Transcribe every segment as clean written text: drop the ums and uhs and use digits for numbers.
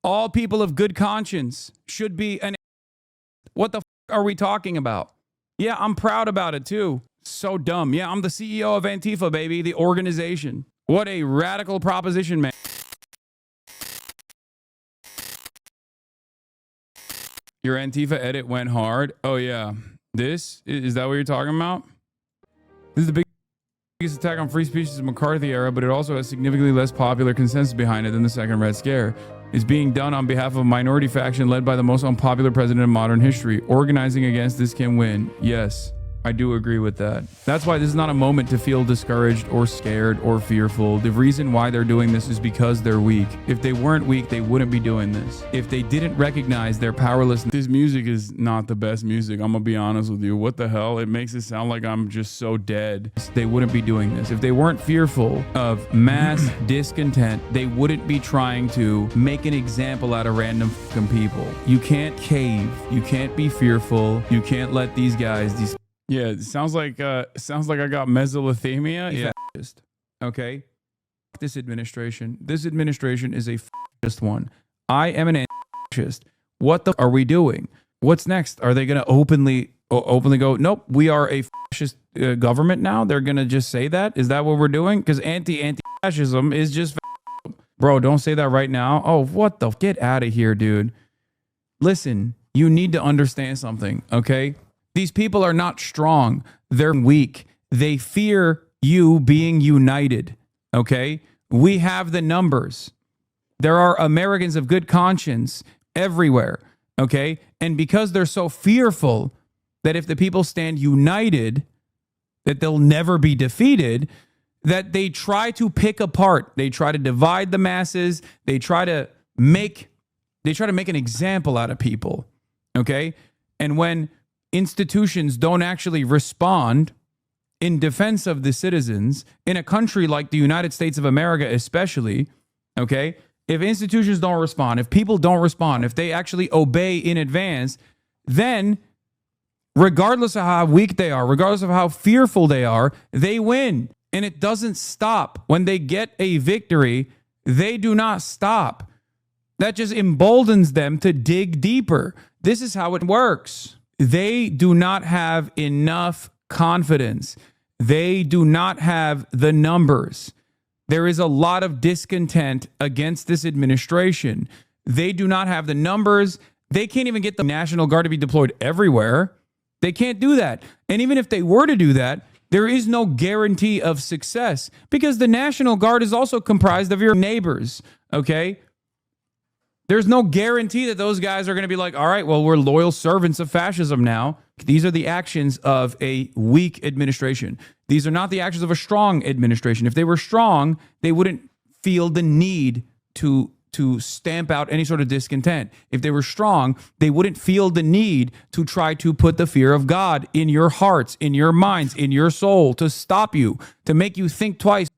All people of good conscience should be an... What the are we talking about? Yeah, I'm proud about it too. So dumb. Yeah, I'm the CEO of Antifa, baby, the organization. What a radical proposition, man. Your Antifa edit went hard. Oh, yeah. This? Is that what you're talking about? This is the biggest attack on free speech since the McCarthy era, but it also has significantly less popular consensus behind it than the second Red Scare. It's being done on behalf of a minority faction led by the most unpopular president in modern history. Organizing against this can win. Yes. I do agree with that. That's why this is not a moment to feel discouraged or scared or fearful. The reason why they're doing this is because they're weak. If they weren't weak, they wouldn't be doing this. If they didn't recognize their powerlessness. This music is not the best music. I'm gonna be honest with you. What the hell? It makes it sound like I'm just so dead. They wouldn't be doing this. If they weren't fearful of mass discontent, they wouldn't be trying to make an example out of random fucking people. You can't cave. You can't be fearful. You can't let these guys, yeah, it sounds like I got mesothelioma. Yeah. Okay. This administration is a fascist one. I am an anti-fascist. What the are we doing? What's next? Are they going to openly go, nope, we are a fascist government now? They're going to just say that? Is that what we're doing? Because anti-fascism is just fascism. Bro, don't say that right now. Oh, what the? Get out of here, dude. Listen, you need to understand something, okay? These people are not strong. They're weak. They fear you being united. Okay? We have the numbers. There are Americans of good conscience everywhere. Okay? And because they're so fearful that if the people stand united, that they'll never be defeated, that they try to pick apart. They try to divide the masses. They try to make an example out of people. Okay? And when institutions don't actually respond in defense of the citizens in a country like the United States of America, especially, okay? If institutions don't respond, if people don't respond, if they actually obey in advance, then regardless of how weak they are, regardless of how fearful they are, they win. And it doesn't stop. When they get a victory, they do not stop. That just emboldens them to dig deeper. This is how it works. They do not have enough confidence. They do not have the numbers. There is a lot of discontent against this administration. They do not have the numbers. They can't even get the National Guard to be deployed everywhere. They can't do that. And even if they were to do that, there is no guarantee of success because the National Guard is also comprised of your neighbors, okay? There's no guarantee that those guys are going to be like, all right, well, we're loyal servants of fascism now. These are the actions of a weak administration. These are not the actions of a strong administration. If they were strong, they wouldn't feel the need to stamp out any sort of discontent. If they were strong, they wouldn't feel the need to try to put the fear of God in your hearts, in your minds, in your soul, to stop you, to make you think twice.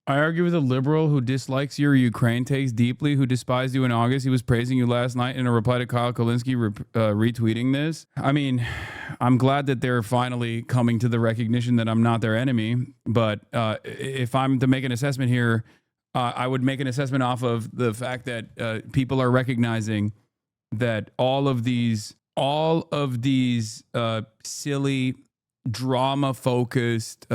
I argue with a liberal who dislikes your Ukraine takes deeply, who despised you in August. He was praising you last night in a reply to Kyle Kulinski retweeting this. I mean, I'm glad that they're finally coming to the recognition that I'm not their enemy. But if I'm to make an assessment here, I would make an assessment off of the fact that people are recognizing that all of these silly, drama-focused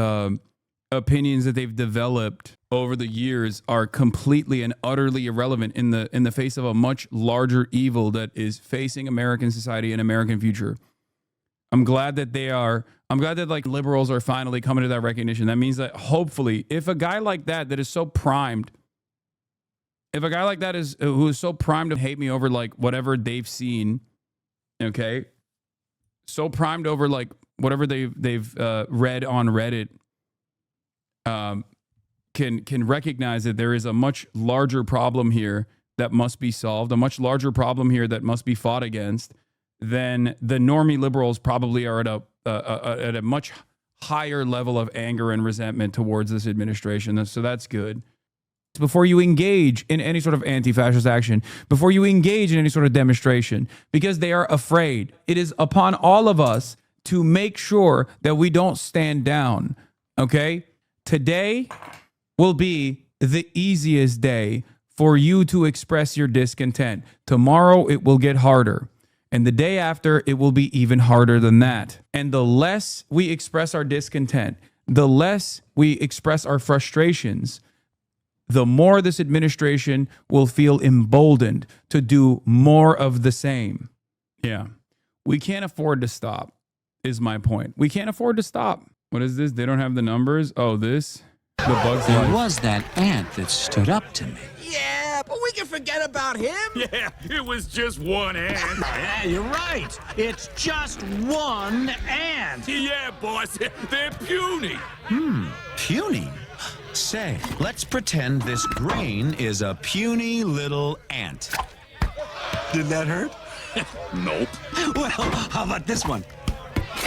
opinions that they've developed over the years are completely and utterly irrelevant in the face of a much larger evil that is facing American society and American future. I'm glad that like liberals are finally coming to that recognition. That means that hopefully if a guy like that is so primed, who is so primed to hate me over like whatever they've seen, okay, so primed over like whatever they've read on Reddit, can recognize that there is a much larger problem here that must be solved, a much larger problem here that must be fought against, then the normie liberals probably are at a much higher level of anger and resentment towards this administration. So that's good. Before you engage in any sort of anti-fascist action, before you engage in any sort of demonstration, because they are afraid. It is upon all of us to make sure that we don't stand down, okay? Today will be the easiest day for you to express your discontent. Tomorrow it will get harder. And the day after, it will be even harder than that. And the less we express our discontent, the less we express our frustrations, the more this administration will feel emboldened to do more of the same. Yeah. We can't afford to stop, is my point. We can't afford to stop. What is this? They don't have the numbers? Oh, this? The Bug's Life. It was that ant that stood up to me. Yeah, but we can forget about him. Yeah, it was just one ant. Yeah, you're right. It's just one ant. Yeah, boss, they're puny. Puny? Say, let's pretend this grain is a puny little ant. Did that hurt? Nope. Well, how about this one?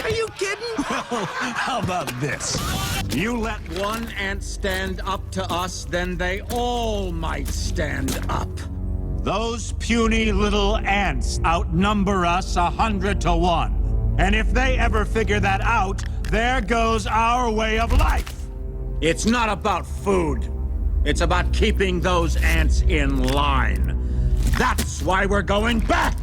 Are you kidding? Well, how about this? You let one ant stand up to us, then they all might stand up. Those puny little ants outnumber us 100 to 1. And if they ever figure that out, there goes our way of life. It's not about food. It's about keeping those ants in line. That's why we're going back.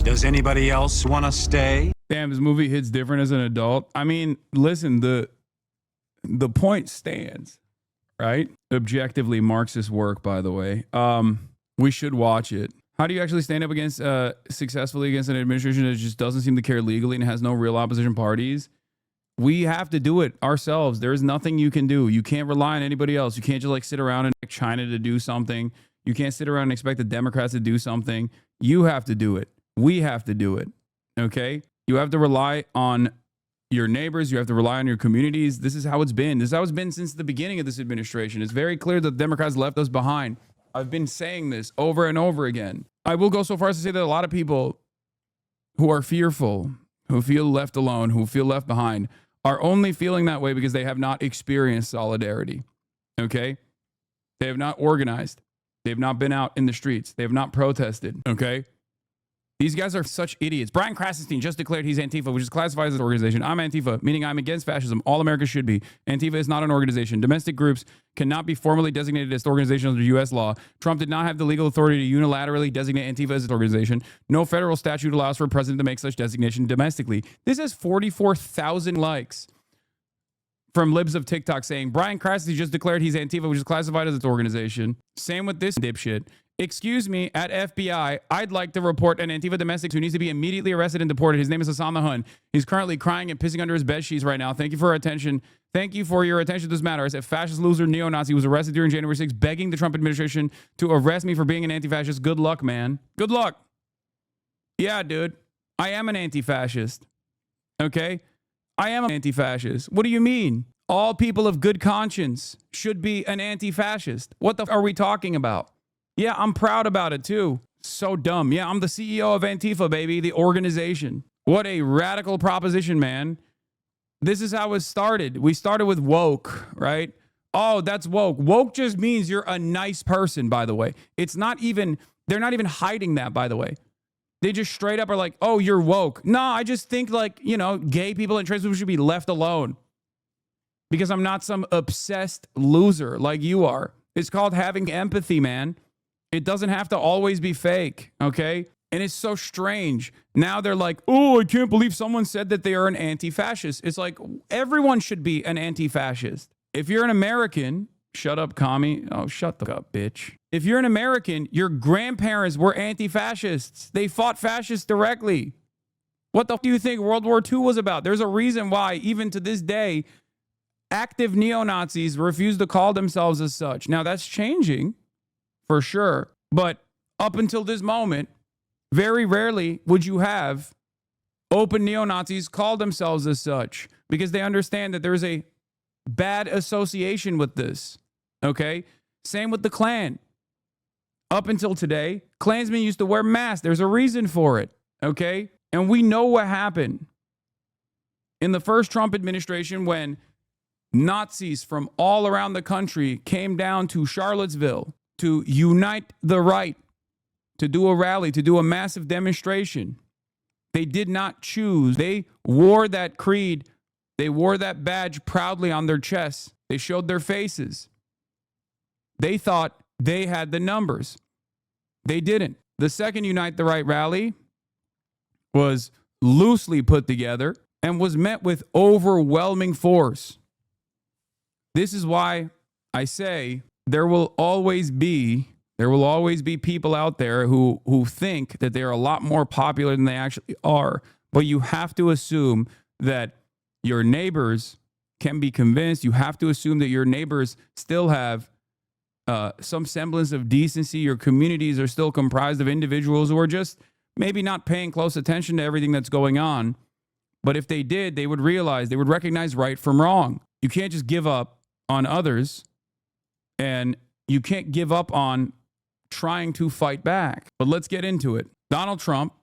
Does anybody else want to stay? Damn, this movie hits different as an adult. I mean, listen, the point stands, right? Objectively Marxist work, by the way. We should watch it. How do you actually stand up against successfully against an administration that just doesn't seem to care legally and has no real opposition parties? We have to do it ourselves. There is nothing you can do. You can't rely on anybody else. You can't just like sit around and expect China to do something. You can't sit around and expect the Democrats to do something. You have to do it. We have to do it. Okay? You have to rely on your neighbors. You have to rely on your communities. This is how it's been. This is how it's been since the beginning of this administration. It's very clear that the Democrats left us behind. I've been saying this over and over again. I will go so far as to say that a lot of people who are fearful, who feel left alone, who feel left behind, are only feeling that way because they have not experienced solidarity. Okay? They have not organized. They have not been out in the streets. They have not protested. Okay? These guys are such idiots. Brian Krassenstein just declared he's Antifa, which is classified as an organization. I'm Antifa, meaning I'm against fascism. All Americans should be. Antifa is not an organization. Domestic groups cannot be formally designated as organizations under U.S. law. Trump did not have the legal authority to unilaterally designate Antifa as an organization. No federal statute allows for a president to make such designation domestically. This has 44,000 likes from libs of TikTok saying, Brian Krassenstein just declared he's Antifa, which is classified as its organization. Same with this dipshit. Excuse me, at FBI, I'd like to report an Antifa domestic who needs to be immediately arrested and deported. His name is Hasan the Hun. He's currently crying and pissing under his bed sheets right now. Thank you for your attention. Thank you for your attention to this matter. As a fascist loser neo-Nazi was arrested during January 6th, begging the Trump administration to arrest me for being an anti-fascist. Good luck, man. Good luck. Yeah, dude. I am an anti-fascist. Okay? I am an anti-fascist. What do you mean? All people of good conscience should be an anti-fascist. What the f are we talking about? Yeah, I'm proud about it too. So dumb. Yeah, I'm the CEO of Antifa, baby, the organization. What a radical proposition, man. This is how it started. We started with woke, right? Oh, that's woke. Woke just means you're a nice person, by the way. It's not even, they're not even hiding that, by the way. They just straight up are like, oh, you're woke. No, I just think like, you know, gay people and trans people should be left alone. Because I'm not some obsessed loser like you are. It's called having empathy, man. It doesn't have to always be fake, okay? And it's so strange. Now they're like, oh, I can't believe someone said that they are an anti-fascist. It's like, everyone should be an anti-fascist. If you're an American, shut up, commie. Oh, shut the fuck up, bitch. If you're an American, your grandparents were anti-fascists. They fought fascists directly. What the f do you think World War II was about? There's a reason why, even to this day, active neo-Nazis refuse to call themselves as such. Now, that's changing. For sure. But up until this moment, very rarely would you have open neo-Nazis call themselves as such because they understand that there's a bad association with this. Okay? Same with the Klan. Up until today, Klansmen used to wear masks. There's a reason for it. Okay? And we know what happened in the first Trump administration when Nazis from all around the country came down to Charlottesville to unite the right, to do a rally, to do a massive demonstration. They did not choose. They wore that creed. They wore that badge proudly on their chests. They showed their faces. They thought they had the numbers. They didn't. The second Unite the Right rally was loosely put together and was met with overwhelming force. This is why I say there will always be people out there who think that they're a lot more popular than they actually are. But you have to assume that your neighbors can be convinced. You have to assume that your neighbors still have some semblance of decency. Your communities are still comprised of individuals who are just maybe not paying close attention to everything that's going on. But if they did, they would realize, they would recognize right from wrong. You can't just give up on others, and you can't give up on trying to fight back. But let's get into it. Donald Trump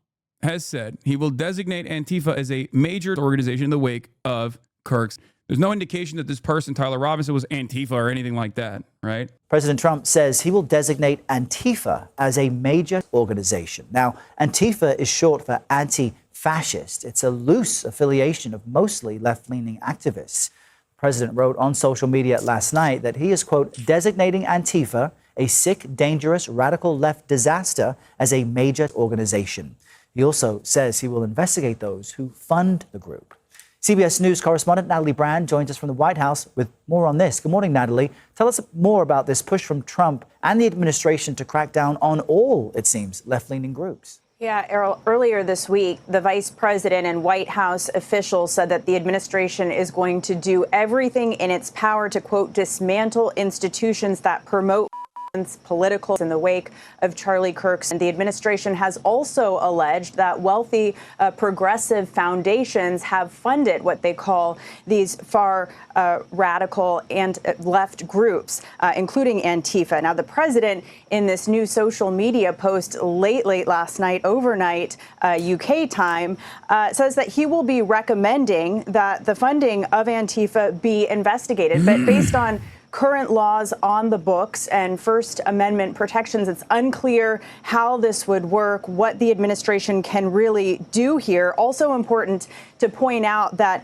has said he will designate Antifa as a major organization in the wake of Kirk's. There's no indication that this person, Tyler Robinson, was Antifa or anything like that, right? President Trump says he will designate Antifa as a major organization. Now, Antifa is short for anti-fascist. It's a loose affiliation of mostly left-leaning activists. The president wrote on social media last night that he is, quote, designating Antifa, a sick, dangerous, radical left disaster, as a major organization. He also says he will investigate those who fund the group. CBS News correspondent Natalie Brand joins us from the White House with more on this. Good morning, Natalie. Tell us more about this push from Trump and the administration to crack down on all, it seems, left-leaning groups. Yeah, Errol, earlier this week, the vice president and White House officials said that the administration is going to do everything in its power to, quote, dismantle institutions that promote political in the wake of Charlie Kirk's. And the administration has also alleged that wealthy progressive foundations have funded what they call these far radical and left groups, including Antifa. Now, the president, in this new social media post late last night, overnight UK time, says that he will be recommending that the funding of Antifa be investigated. But based on current laws on the books and First Amendment protections, it's unclear how this would work, what the administration can really do here. Also important to point out that,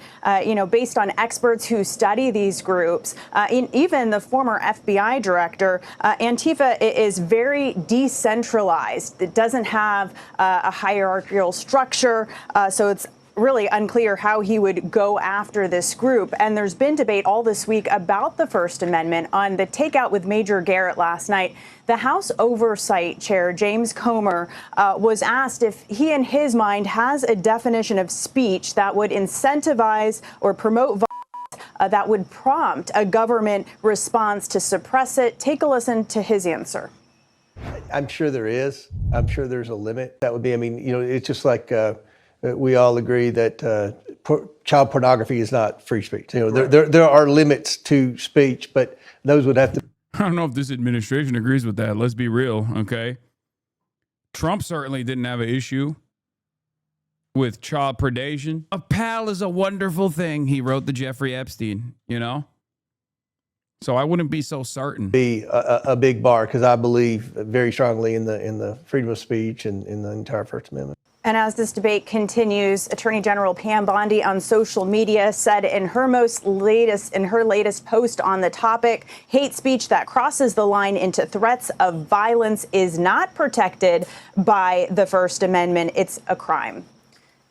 based on experts who study these groups, even the former FBI director, Antifa is very decentralized. It doesn't have a hierarchical structure, so it's really unclear how he would go after this group. And there's been debate all this week about the First Amendment. On the takeout with Major Garrett last night, the House Oversight Chair, James Comer, was asked if he, in his mind, has a definition of speech that would incentivize or promote violence that would prompt a government response to suppress it. Take a listen to his answer. I'm sure there is. I'm sure there's a limit. That would be, it's just like we all agree that child pornography is not free speech. There are limits to speech, but those would have to. I don't know if this administration agrees with that. Let's be real, okay? Trump certainly didn't have an issue with child predation. A pal is a wonderful thing, he wrote to Jeffrey Epstein, So I wouldn't be so certain. Be a big bar, because I believe very strongly in the freedom of speech and in the entire First Amendment. And as this debate continues, Attorney General Pam Bondi on social media said in her latest post on the topic, hate speech that crosses the line into threats of violence is not protected by the First Amendment. It's a crime.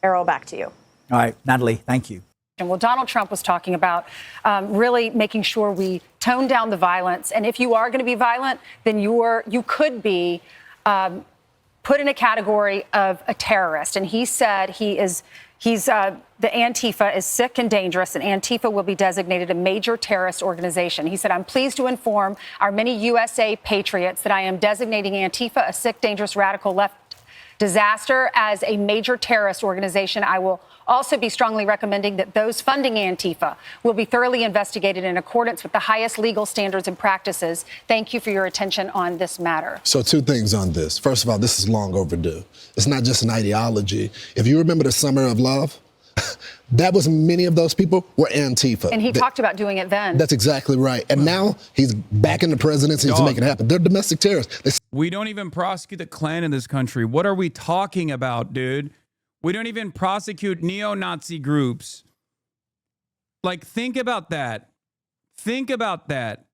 Errol, back to you. All right, Natalie, thank you. Well, Donald Trump was talking about really making sure we tone down the violence. And if you are going to be violent, then you could be put in a category of a terrorist. And he said the Antifa is sick and dangerous, and Antifa will be designated a major terrorist organization. He said, I'm pleased to inform our many USA patriots that I am designating Antifa a sick, dangerous, radical left disaster as a major terrorist organization. I will also be strongly recommending that those funding Antifa will be thoroughly investigated in accordance with the highest legal standards and practices. Thank you for your attention on this matter. So 2 things on this. First of all, this is long overdue. It's not just an ideology. If you remember the Summer of Love, that was many of those people were Antifa. And he talked about doing it then. That's exactly right. And now he's back in the presidency to make it happen. They're domestic terrorists. We don't even prosecute the Klan in this country. What are we talking about, dude? We don't even prosecute neo-Nazi groups. Like, think about that. Think about that.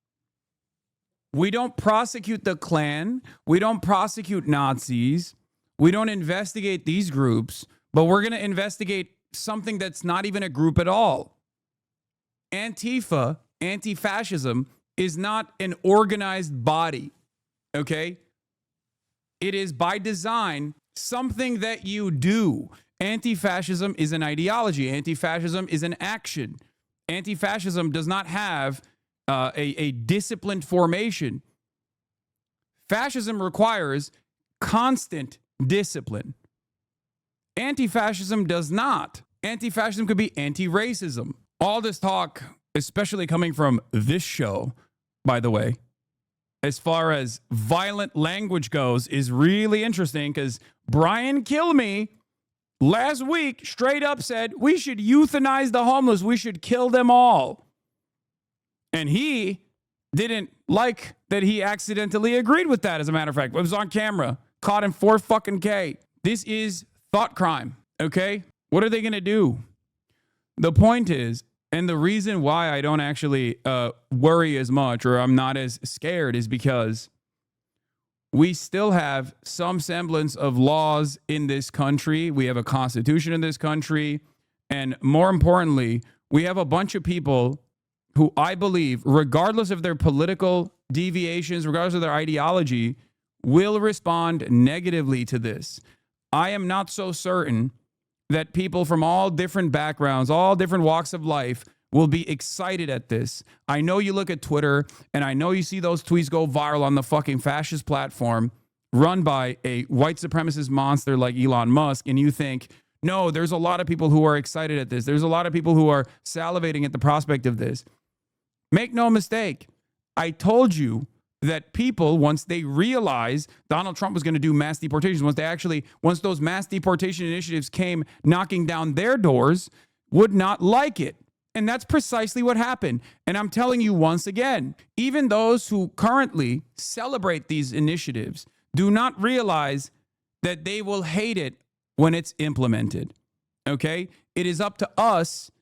We don't prosecute the Klan. We don't prosecute Nazis. We don't investigate these groups, but we're going to investigate something that's not even a group at all. Antifa, anti-fascism, is not an organized body, okay? It is by design something that you do. Anti-fascism is an ideology. Anti-fascism is an action. Anti-fascism does not have a disciplined formation. Fascism requires constant discipline. Anti-fascism does not. Anti-fascism could be anti-racism. All this talk, especially coming from this show, by the way, as far as violent language goes, is really interesting because Brian Kilme last week straight up said we should euthanize the homeless. We should kill them all. And he didn't like that he accidentally agreed with that, as a matter of fact. It was on camera. Caught in 4K. This is thought crime, okay? What are they going to do? The point is, and the reason why I don't actually worry as much, or I'm not as scared, is because we still have some semblance of laws in this country. We have a constitution in this country. And more importantly, we have a bunch of people who I believe, regardless of their political deviations, regardless of their ideology, will respond negatively to this. I am not so certain that people from all different backgrounds, all different walks of life will be excited at this. I know you look at Twitter and I know you see those tweets go viral on the fucking fascist platform run by a white supremacist monster like Elon Musk, and you think, no, there's a lot of people who are excited at this. There's a lot of people who are salivating at the prospect of this. Make no mistake. I told you that people, once they realize Donald Trump was going to do mass deportations, once those mass deportation initiatives came knocking down their doors, would not like it. And that's precisely what happened. And I'm telling you once again, even those who currently celebrate these initiatives do not realize that they will hate it when it's implemented. Okay? It is up to us.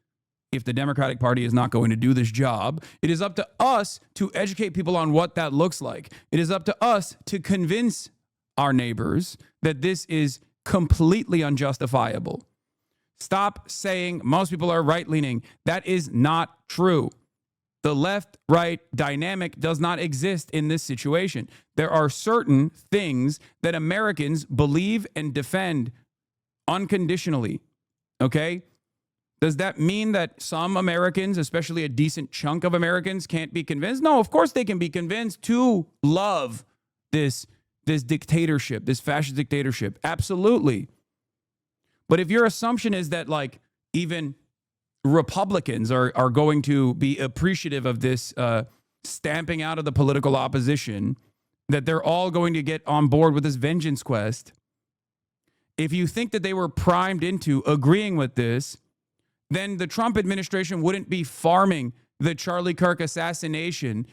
If the Democratic Party is not going to do this job, it is up to us to educate people on what that looks like. It is up to us to convince our neighbors that this is completely unjustifiable. Stop saying most people are right-leaning. That is not true. The left-right dynamic does not exist in this situation. There are certain things that Americans believe and defend unconditionally. Okay? Does that mean that some Americans, especially a decent chunk of Americans, can't be convinced? No, of course they can be convinced to love this dictatorship, this fascist dictatorship. Absolutely. But if your assumption is that like even Republicans are going to be appreciative of this stamping out of the political opposition, that they're all going to get on board with this vengeance quest, if you think that they were primed into agreeing with this, then the Trump administration wouldn't be farming the Charlie Kirk assassination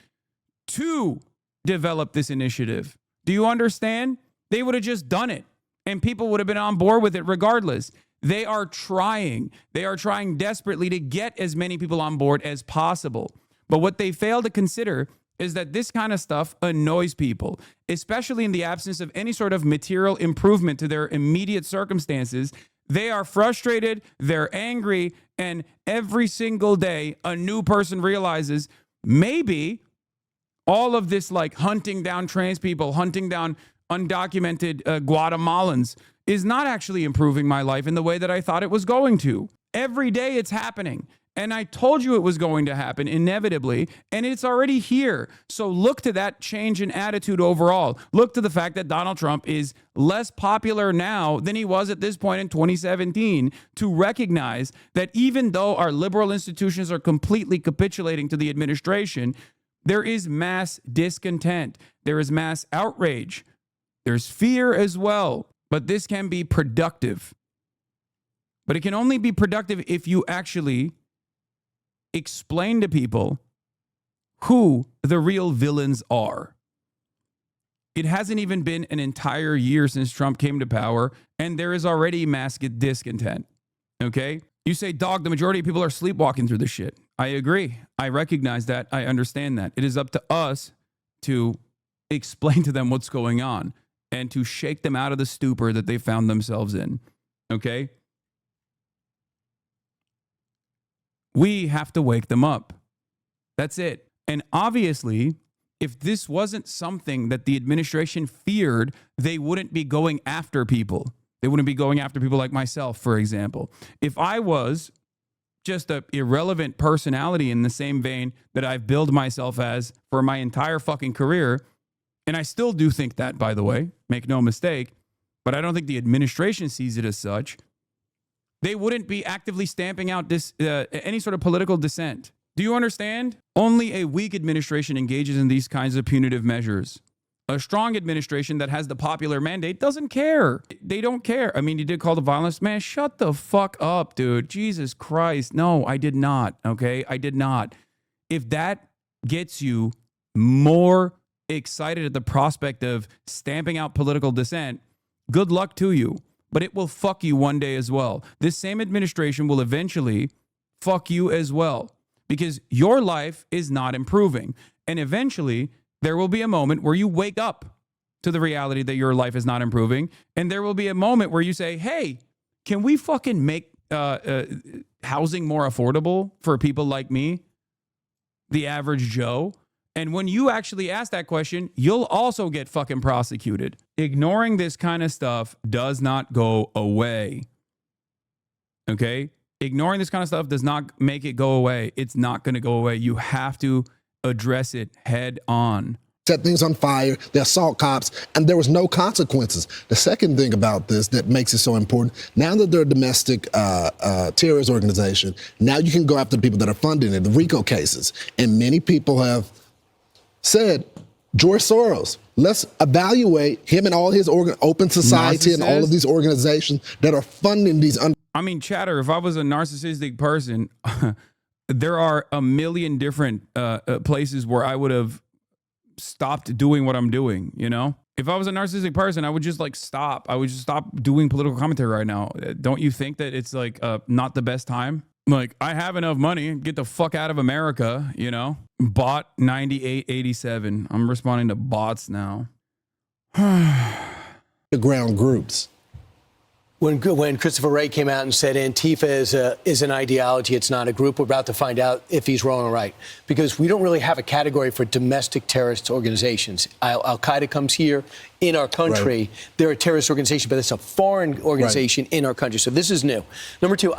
to develop this initiative. Do you understand? They would have just done it and people would have been on board with it regardless. They are trying. They are trying desperately to get as many people on board as possible. But what they fail to consider is that this kind of stuff annoys people, especially in the absence of any sort of material improvement to their immediate circumstances. They are frustrated, they're angry, and every single day a new person realizes maybe all of this like hunting down trans people, hunting down undocumented Guatemalans is not actually improving my life in the way that I thought it was going to. Every day it's happening. And I told you it was going to happen inevitably, and it's already here. So look to that change in attitude overall. Look to the fact that Donald Trump is less popular now than he was at this point in 2017 to recognize that even though our liberal institutions are completely capitulating to the administration, there is mass discontent. There is mass outrage. There's fear as well, but this can be productive. But it can only be productive if you actually explain to people who the real villains are. It hasn't even been an entire year since Trump came to power, and there is already mass discontent. Okay? You say, dog, the majority of people are sleepwalking through this shit. I agree. I recognize that. I understand that. It is up to us to explain to them what's going on and to shake them out of the stupor that they found themselves in. Okay? We have to wake them up. That's it. And obviously, if this wasn't something that the administration feared, they wouldn't be going after people. They wouldn't be going after people like myself, for example. If I was just an irrelevant personality in the same vein that I've billed myself as for my entire fucking career, and I still do think that, by the way, make no mistake, but I don't think the administration sees it as such, they wouldn't be actively stamping out any sort of political dissent. Do you understand? Only a weak administration engages in these kinds of punitive measures. A strong administration that has the popular mandate doesn't care. They don't care. I mean, you did call the violence. Man, shut the fuck up, dude. Jesus Christ. No, I did not. Okay? I did not. If that gets you more excited at the prospect of stamping out political dissent, good luck to you. But it will fuck you one day as well. This same administration will eventually fuck you as well, because your life is not improving. And eventually, there will be a moment where you wake up to the reality that your life is not improving. And there will be a moment where you say, hey, can we fucking make housing more affordable for people like me, the average Joe? And when you actually ask that question, you'll also get fucking prosecuted. Ignoring this kind of stuff does not go away. Okay? Ignoring this kind of stuff does not make it go away. It's not going to go away. You have to address it head on. Set things on fire, they assault cops, and there was no consequences. The second thing about this that makes it so important, now that they're a domestic terrorist organization, now you can go after the people that are funding it, the RICO cases. And many people have said, George Soros, let's evaluate him and all his Open Society and all of these organizations that are funding these. I mean, Chatter, if I was a narcissistic person, there are a million different places where I would have stopped doing what I'm doing, you know? If I was a narcissistic person, I would just like stop. I would just stop doing political commentary right now. Don't you think that it's like not the best time? Like, I have enough money, get the fuck out of America, you know? Bot 9887. I'm responding to bots now. The ground groups. When Christopher Wray came out and said Antifa is an ideology, it's not a group, we're about to find out if he's wrong or right. Because we don't really have a category for domestic terrorist organizations. Al-Qaeda comes here in our country. Right. They're a terrorist organization, but it's a foreign organization in our country. So this is new. Number two,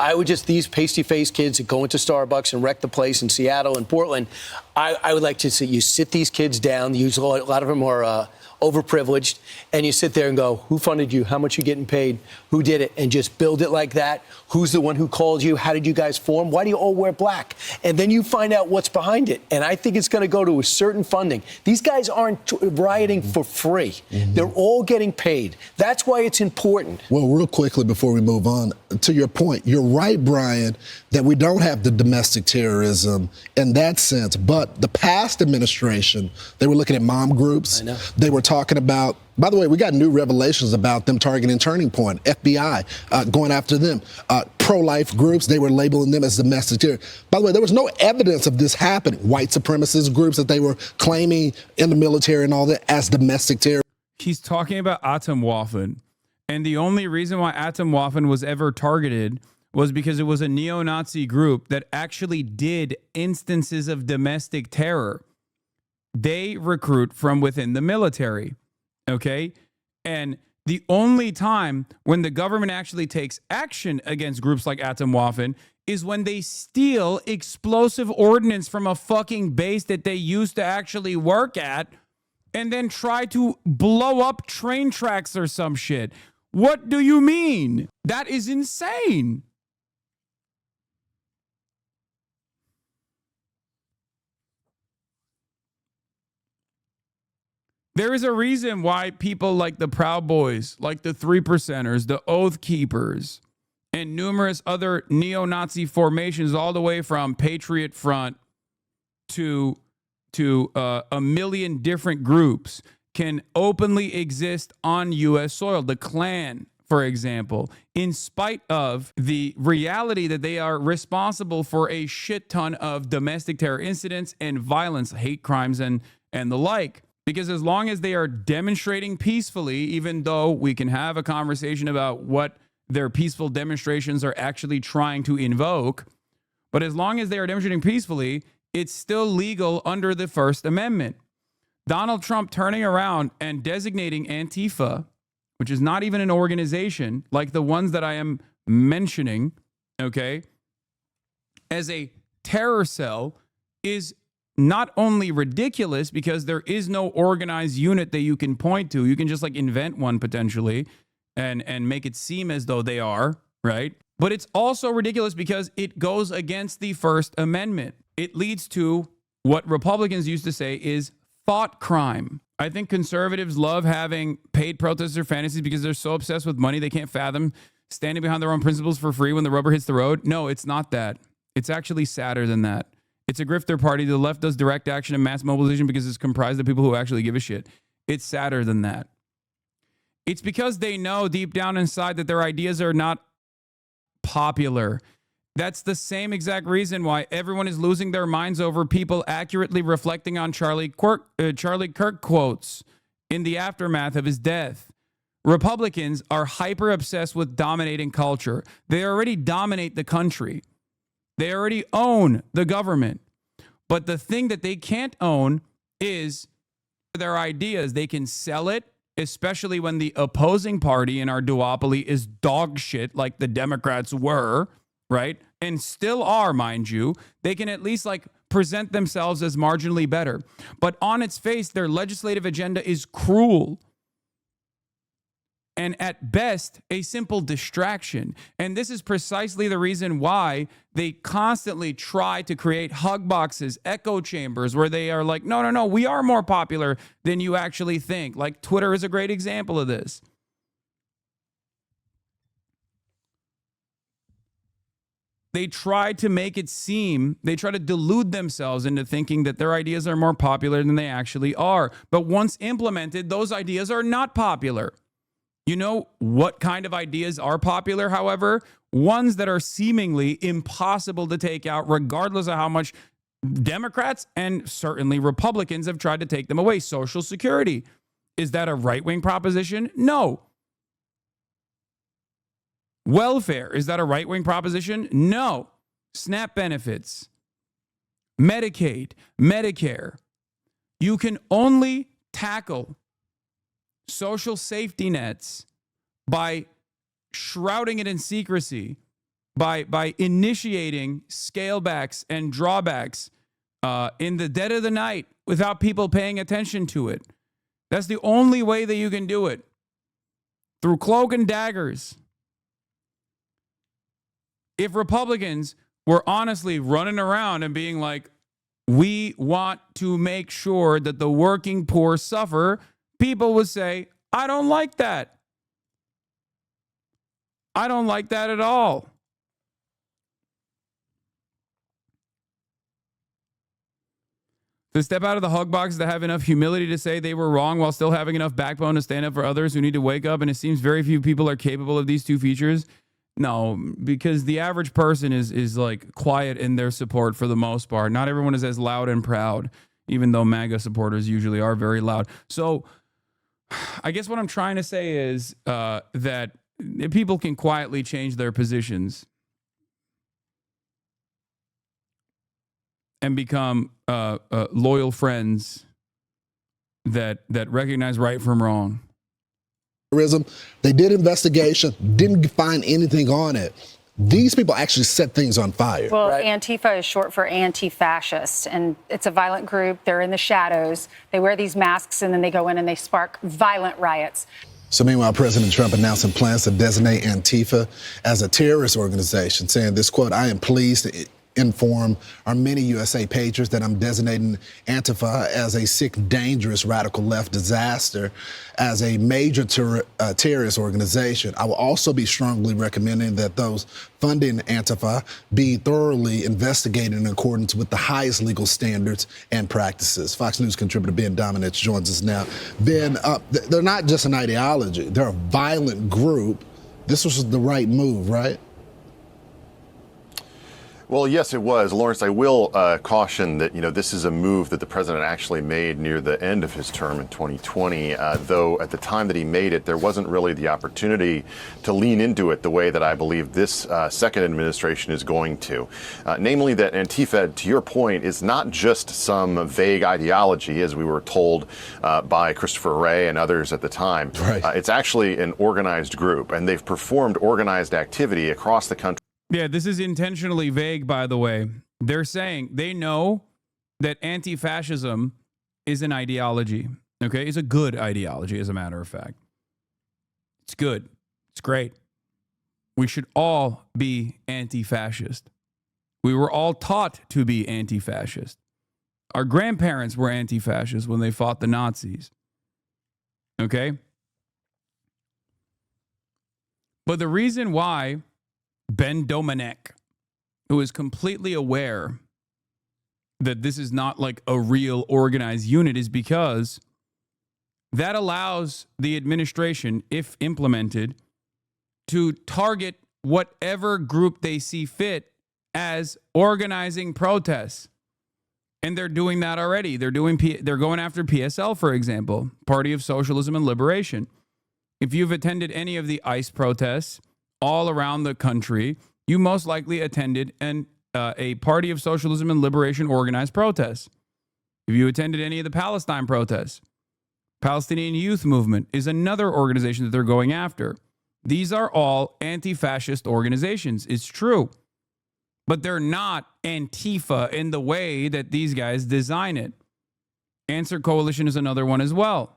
these pasty-faced kids that go into Starbucks and wreck the place in Seattle and Portland, I would like to see you sit these kids down. A lot of them are overprivileged, and you sit there and go, who funded you? How much you getting paid? Who did it? And just build it like that. Who's the one who called you? How did you guys form? Why do you all wear black? And then you find out what's behind it. And I think it's going to go to a certain funding. These guys aren't rioting for free. Mm-hmm. They're all getting paid. That's why it's important. Well, real quickly before we move on, to your point, you're right, Brian, that we don't have the domestic terrorism in that sense. But the past administration, they were looking at mom groups. I know. They were talking about, by the way, we got new revelations about them targeting Turning Point, FBI, going after them. Pro-life groups, they were labeling them as domestic terror. By the way, there was no evidence of this happening. White supremacist groups that they were claiming in the military and all that as domestic terror. He's talking about Atomwaffen. And the only reason why Atomwaffen was ever targeted was because it was a neo-Nazi group that actually did instances of domestic terror. They recruit from within the military, okay? And the only time when the government actually takes action against groups like Atomwaffen is when they steal explosive ordnance from a fucking base that they used to actually work at and then try to blow up train tracks or some shit. What do you mean? That is insane. There is a reason why people like the Proud Boys, like the 3%ers, the Oath Keepers, and numerous other neo-Nazi formations, all the way from Patriot Front to a million different groups, can openly exist on U.S. soil. The Klan, for example, in spite of the reality that they are responsible for a shit ton of domestic terror incidents and violence, hate crimes, and the like. Because as long as they are demonstrating peacefully, even though we can have a conversation about what their peaceful demonstrations are actually trying to invoke, but as long as they are demonstrating peacefully, it's still legal under the First Amendment. Donald Trump turning around and designating Antifa, which is not even an organization like the ones that I am mentioning, okay, as a terror cell is not only ridiculous because there is no organized unit that you can point to. You can just like invent one potentially and make it seem as though they are, right? But it's also ridiculous because it goes against the First Amendment. It leads to what Republicans used to say is thought crime. I think conservatives love having paid protester fantasies because they're so obsessed with money they can't fathom standing behind their own principles for free when the rubber hits the road. No, it's not that. It's actually sadder than that. It's a grifter party. The left does direct action and mass mobilization because it's comprised of people who actually give a shit. It's sadder than that. It's because they know deep down inside that their ideas are not popular. That's the same exact reason why everyone is losing their minds over people accurately reflecting on Charlie Kirk quotes in the aftermath of his death. Republicans are hyper obsessed with dominating culture. They already dominate the country. They already own the government. But the thing that they can't own is their ideas. They can sell it, especially when the opposing party in our duopoly is dog shit like the Democrats were, right? And still are, mind you. They can at least like present themselves as marginally better. But on its face, their legislative agenda is cruel. And at best, a simple distraction. And this is precisely the reason why they constantly try to create hug boxes, echo chambers, where they are like, no, we are more popular than you actually think. Like Twitter is a great example of this. They try to make it seem, they try to delude themselves into thinking that their ideas are more popular than they actually are. But once implemented, those ideas are not popular. You know what kind of ideas are popular, however? Ones that are seemingly impossible to take out, regardless of how much Democrats and certainly Republicans have tried to take them away. Social Security. Is that a right-wing proposition? No. Welfare. Is that a right-wing proposition? No. SNAP benefits. Medicaid. Medicare. You can only tackle social safety nets by shrouding it in secrecy, by initiating scalebacks and drawbacks in the dead of the night without people paying attention to it. That's the only way that you can do it. Through cloak and daggers. If Republicans were honestly running around and being like, we want to make sure that the working poor suffer, people would say, I don't like that. I don't like that at all. To step out of the hug box, to have enough humility to say they were wrong while still having enough backbone to stand up for others who need to wake up, and it seems very few people are capable of these two features. No, because the average person is like quiet in their support for the most part. Not everyone is as loud and proud, even though MAGA supporters usually are very loud. So I guess what I'm trying to say is that people can quietly change their positions and become loyal friends that recognize right from wrong. They did investigation, didn't find anything on it. These people actually set things on fire. Well, right? Antifa is short for anti-fascist, and it's a violent group. They're in the shadows. They wear these masks, and then they go in and they spark violent riots. So meanwhile, President Trump announcing plans to designate Antifa as a terrorist organization, saying this, quote, I am pleased to inform our many USA patriots that I'm designating Antifa as a sick, dangerous, radical left disaster as a major terrorist organization. I will also be strongly recommending that those funding Antifa be thoroughly investigated in accordance with the highest legal standards and practices. Fox News contributor Ben Dominich joins us now. Ben, they're not just an ideology. They're a violent group. This was the right move, right? Well, yes, it was. Lawrence, I will caution that, this is a move that the president actually made near the end of his term in 2020, though at the time that he made it, there wasn't really the opportunity to lean into it the way that I believe this second administration is going to. Namely that Antifa, to your point, is not just some vague ideology, as we were told by Christopher Wray and others at the time. Right. It's actually an organized group, and they've performed organized activity across the country. Yeah, this is intentionally vague, by the way. They're saying they know that anti-fascism is an ideology, okay? It's a good ideology, as a matter of fact. It's good. It's great. We should all be anti-fascist. We were all taught to be anti-fascist. Our grandparents were anti-fascist when they fought the Nazis, okay? But the reason why Ben Domenech, who is completely aware that this is not like a real organized unit, is because that allows the administration, if implemented, to target whatever group they see fit as organizing protests. And they're doing that already. They're going after PSL, for example, Party of Socialism and Liberation. If you've attended any of the ICE protests all around the country, you most likely attended a Party of Socialism and Liberation organized protest. If you attended any of the Palestine protests, Palestinian Youth Movement is another organization that they're going after. These are all anti-fascist organizations. It's true. But they're not Antifa in the way that these guys design it. Answer Coalition is another one as well.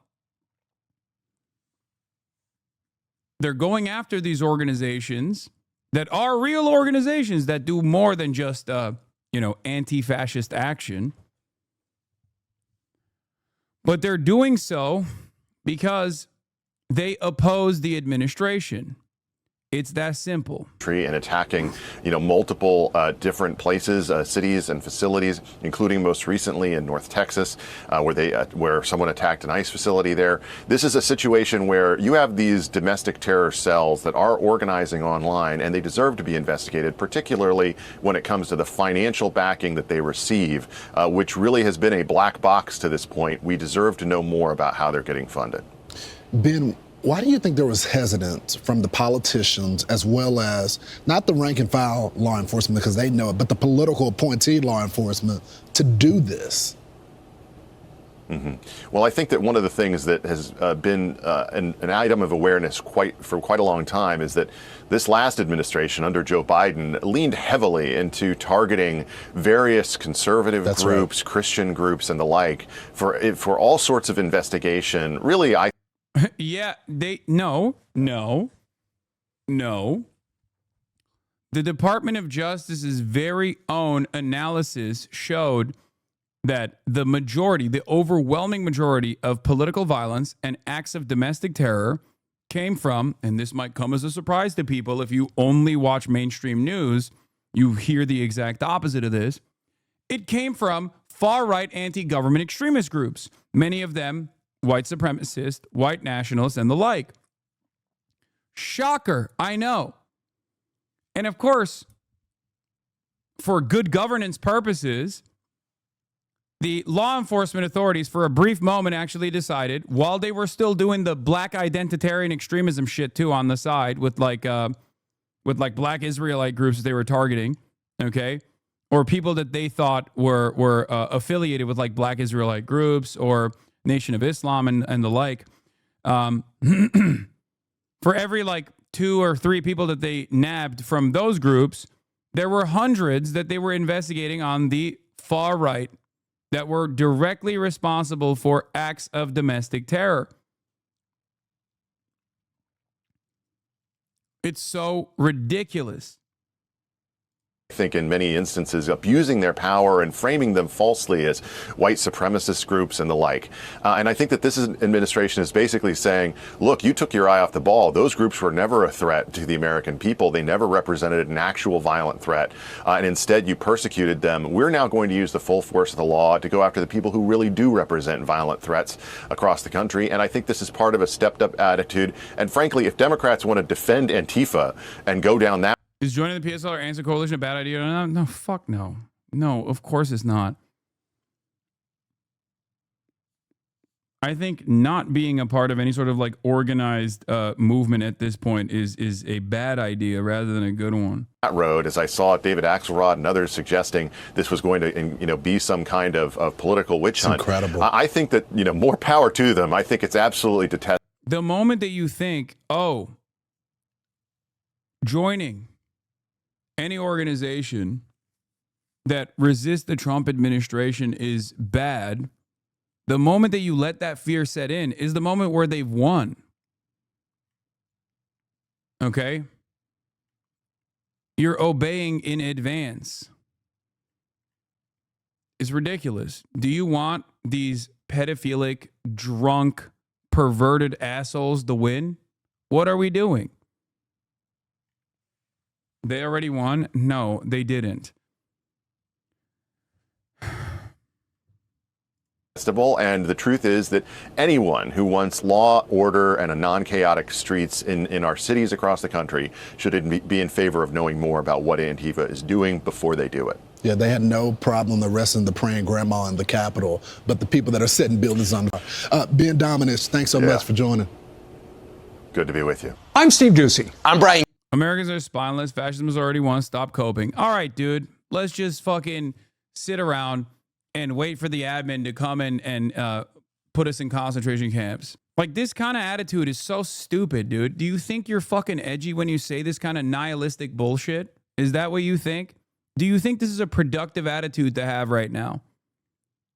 They're going after these organizations that are real organizations that do more than just, anti-fascist action. But they're doing so because they oppose the administration. It's that simple. And attacking, multiple different places, cities and facilities, including most recently in North Texas, where someone attacked an ICE facility there. This is a situation where you have these domestic terror cells that are organizing online, and they deserve to be investigated, particularly when it comes to the financial backing that they receive, which really has been a black box to this point. We deserve to know more about how they're getting funded. Ben, why do you think there was hesitance from the politicians as well as not the rank and file law enforcement because they know it, but the political appointee law enforcement to do this? Mm-hmm. Well, I think that one of the things that has been an item of awareness for quite a long time is that this last administration under Joe Biden leaned heavily into targeting various conservative groups, right, Christian groups, and the like for all sorts of investigation. Really, Yeah, no. The Department of Justice's very own analysis showed that the overwhelming majority of political violence and acts of domestic terror came from, and this might come as a surprise to people if you only watch mainstream news, you hear the exact opposite of this. It came from far-right anti-government extremist groups, many of them white supremacists, white nationalists, and the like. Shocker, I know. And of course, for good governance purposes, the law enforcement authorities for a brief moment actually decided, while they were still doing the black identitarian extremism shit too on the side with black Israelite groups that they were targeting, okay? Or people that they thought were affiliated with like black Israelite groups or Nation of Islam and the like. For every 2 or 3 people that they nabbed from those groups, there were hundreds that they were investigating on the far right that were directly responsible for acts of domestic terror. It's so ridiculous. I think in many instances abusing their power and framing them falsely as white supremacist groups and the like. And I think that this administration is basically saying, look, you took your eye off the ball. Those groups were never a threat to the American people. They never represented an actual violent threat. And instead, you persecuted them. We're now going to use the full force of the law to go after the people who really do represent violent threats across the country. And I think this is part of a stepped up attitude. And frankly, if Democrats want to defend Antifa and go down that Is joining the PSL or Answer Coalition a bad idea? No, no, fuck no. No, of course it's not. I think not being a part of any sort of like organized movement at this point is a bad idea rather than a good one. That road, as I saw David Axelrod and others suggesting this was going to, be some kind of political witch hunt. Incredible. I think that, more power to them. I think it's absolutely detestable. The moment that you think, oh, joining any organization that resists the Trump administration is bad, the moment that you let that fear set in is the moment where they've won. Okay? You're obeying in advance. It's ridiculous. Do you want these pedophilic, drunk, perverted assholes to win? What are we doing? They already won? No, they didn't. And the truth is that anyone who wants law, order, and a non-chaotic streets in our cities across the country should be in favor of knowing more about what Antifa is doing before they do it. Yeah, they had no problem arresting the praying grandma in the Capitol, but the people that are setting buildings on fire. Ben Dominus, thanks so much for joining. Good to be with you. I'm Steve Ducey. I'm Brian. Americans are spineless. Fascism has already won. Stop coping. All right, dude. Let's just fucking sit around and wait for the admin to come and put us in concentration camps. Like, this kind of attitude is so stupid, dude. Do you think you're fucking edgy when you say this kind of nihilistic bullshit? Is that what you think? Do you think this is a productive attitude to have right now?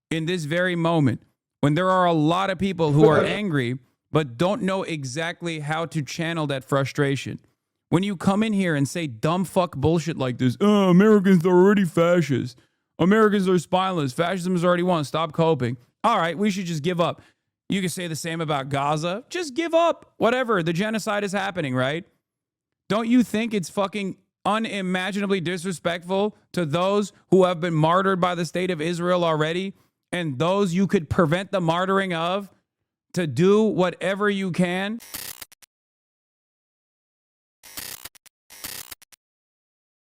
In this very moment, when there are a lot of people who are angry, but don't know exactly how to channel that frustration. When you come in here and say dumb fuck bullshit like this, oh, Americans are already fascists. Americans are spineless. Fascism has already won. Stop coping. All right, we should just give up. You can say the same about Gaza. Just give up. Whatever. The genocide is happening, right? Don't you think it's fucking unimaginably disrespectful to those who have been martyred by the state of Israel already and those you could prevent the martyring of to do whatever you can?